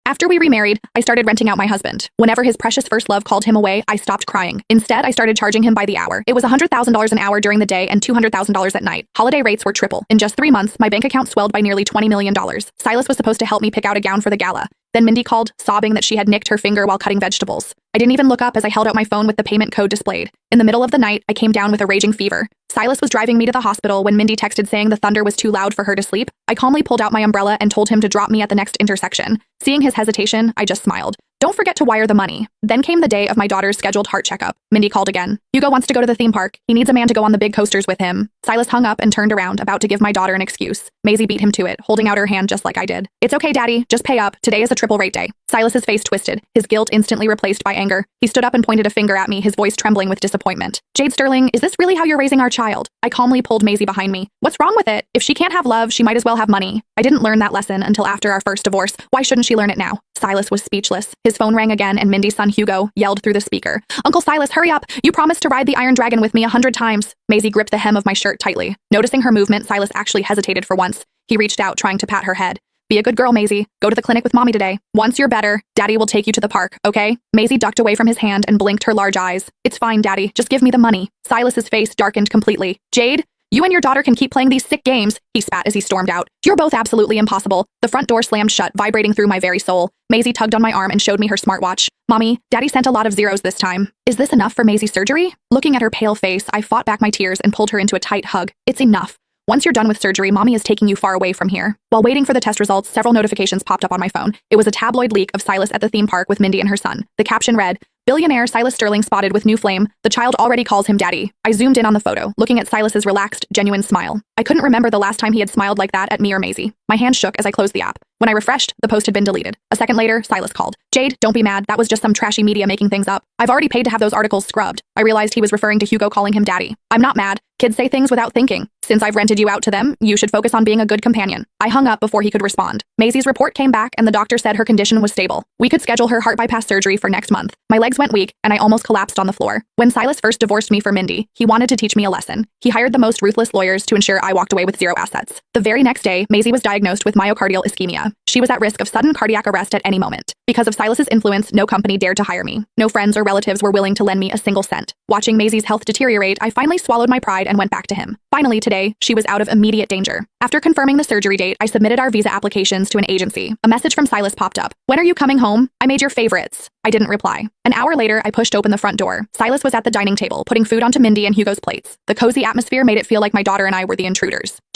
After we remarried, I started renting out my husband. Whenever his precious first love called him away, I stopped crying. Instead, I started charging him by the hour. It was $100,000 an hour during the day and $200,000 at night. Holiday rates were triple. In just 3 months, my bank account swelled by nearly $20 million. Silas was supposed to help me pick out a gown for the gala. Then Mindy called, sobbing that she had nicked her finger while cutting vegetables. I didn't even look up as I held out my phone with the payment code displayed. In the middle of the night, I came down with a raging fever. Silas was driving me to the hospital when Mindy texted saying the thunder was too loud for her to sleep. I calmly pulled out my umbrella and told him to drop me at the next intersection. Seeing his hesitation, I just smiled. Don't forget to wire the money. Then came the day of my daughter's scheduled heart checkup. Mindy called again. Hugo wants to go to the theme park. He needs a man to go on the big coasters with him. Silas hung up and turned around, about to give my daughter an excuse. Maisie beat him to it, holding out her hand just like I did. It's okay, Daddy. Just pay up. Today is a triple rate day. Silas's face twisted, his guilt instantly replaced by anger. He stood up and pointed a finger at me, his voice trembling with disappointment. Jade Sterling, is this really how you're raising our child? I calmly pulled Maisie behind me. What's wrong with it? If she can't have love, she might as well have money. I didn't learn that lesson until after our first divorce. Why shouldn't she learn it now? Silas was speechless. His phone rang again and Mindy's son Hugo yelled through the speaker. Uncle Silas, hurry up! You promised to ride the Iron Dragon with me 100 times. Maisie gripped the hem of my shirt tightly. Noticing her movement, Silas actually hesitated for once. He reached out, trying to pat her head. Be a good girl, Maisie. Go to the clinic with Mommy today. Once you're better, Daddy will take you to the park, okay? Maisie ducked away from his hand and blinked her large eyes. It's fine, Daddy. Just give me the money. Silas's face darkened completely. Jade? You and your daughter can keep playing these sick games, he spat as he stormed out. You're both absolutely impossible. The front door slammed shut, vibrating through my very soul. Maisie tugged on my arm and showed me her smartwatch. Mommy, Daddy sent a lot of zeros this time. Is this enough for Maisie's surgery? Looking at her pale face, I fought back my tears and pulled her into a tight hug. It's enough. Once you're done with surgery, Mommy is taking you far away from here. While waiting for the test results, several notifications popped up on my phone. It was a tabloid leak of Silas at the theme park with Mindy and her son. The caption read, "Billionaire Silas Sterling spotted with new flame. The child already calls him daddy." I zoomed in on the photo, looking at Silas's relaxed, genuine smile. I couldn't remember the last time he had smiled like that at me or Maisie. My hand shook as I closed the app. When I refreshed, the post had been deleted. A second later, Silas called. Jade, don't be mad. That was just some trashy media making things up. I've already paid to have those articles scrubbed. I realized he was referring to Hugo calling him daddy. I'm not mad. Kids say things without thinking. Since I've rented you out to them, you should focus on being a good companion. I hung up before he could respond. Maisie's report came back and the doctor said her condition was stable. We could schedule her heart bypass surgery for next month. My legs went weak and I almost collapsed on the floor. When Silas first divorced me for Mindy, he wanted to teach me a lesson. He hired the most ruthless lawyers to ensure I walked away with zero assets. The very next day, Maisie was diagnosed with myocardial ischemia. She was at risk of sudden cardiac arrest at any moment. Because of Silas's influence, no company dared to hire me. No friends or relatives were willing to lend me a single cent. Watching Maisie's health deteriorate, I finally swallowed my pride and went back to him. Finally, today, she was out of immediate danger. After confirming the surgery date, I submitted our visa applications to an agency. A message from Silas popped up. "When are you coming home? I made your favorites." I didn't reply. An hour later, I pushed open the front door. Silas was at the dining table, putting food onto Mindy and Hugo's plates. The cozy atmosphere made it feel like my daughter and I were the intruders.